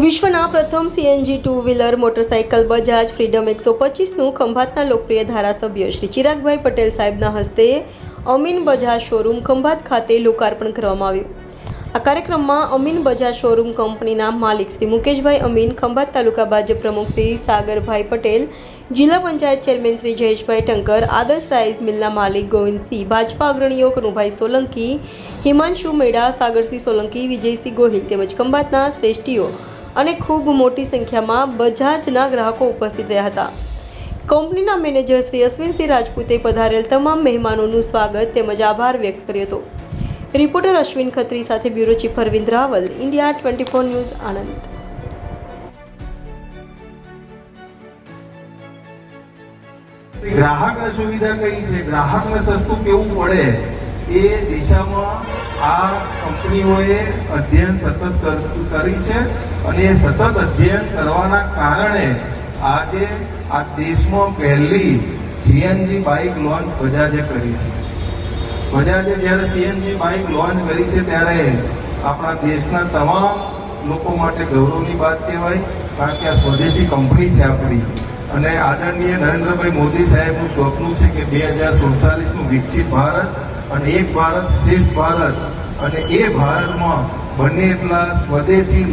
વિશ્વના પ્રથમ CNG two wheeler motorcycle Bajaj freedom 125નું ખંભાતના લોકપ્રિય ધારાસભ્ય શ્રી ચિરાગભાઈ પટેલ સાહેબના હસ્તે અમીન બજાજ શોરૂમ ખંભાત ખાતે લોકાર્પણ કરવામાં આવ્યું। આ કાર્યક્રમમાં અમીન બજાજ શોરૂમ કંપનીના માલિક શ્રી મુકેશભાઈ અમીન, ખંભાત તાલુકા ભાજપ પ્રમુખ શ્રી સાગરભાઈ પટેલ, જિલ્લા પંચાયત ચેરમેન શ્રી જયેશભાઈ ટંકર, આદર્શ રાઈસ મિલના માલિક ગોવિંદસિંહ, ભાજપા અગ્રણીઓ કનુભાઈ સોલંકી, હિમાંશુ મેડા, સાગરસિંહ સોલંકી, વિજયસિંહ ગોહિલ તેમજ ખંભાતના શ્રેષ્ઠીઓ અને ખૂબ મોટી સંખ્યામાં બજાજના ગ્રાહકો ઉપસ્થિત રહ્યા હતા। કંપનીના મેનેજર શ્રી અશ્વિનસિંહ રાજપૂતે પધારેલ તમામ મહેમાનોનું સ્વાગત તેમજ આભાર વ્યક્ત કર્યો હતો। રિપોર્ટર અશ્વિન ખત્રી સાથે bureau chief Arvind Raval, India 24 news, Anand. ગ્રાહકને સુવિધા કઈ છે, ગ્રાહકને સસ્તું કેવું પડે એ દિશામાં આ કંપનીઓએ અધ્યયન સતત કરી છે અને એ સતત અધ્યયન કરવાના કારણે આજે આ દેશમાં પહેલી સીએનજી બાઇક લોન્ચ બજાજે કરી છે। બજાજે જ્યારે સીએનજી બાઇક લોન્ચ કરી છે ત્યારે આપણા દેશના તમામ લોકો માટે ગૌરવની વાત કહેવાય, કારણ કે આ સ્વદેશી કંપની છે આપણી અને આદરણીય નરેન્દ્રભાઈ મોદી સાહેબનું સ્વપ્ન છે કે 2047નું વિકસિત ભારત અને એક ભારત શ્રેષ્ઠ ભારત, અને એ ભારતમાં બંને એટલા સ્વદેશી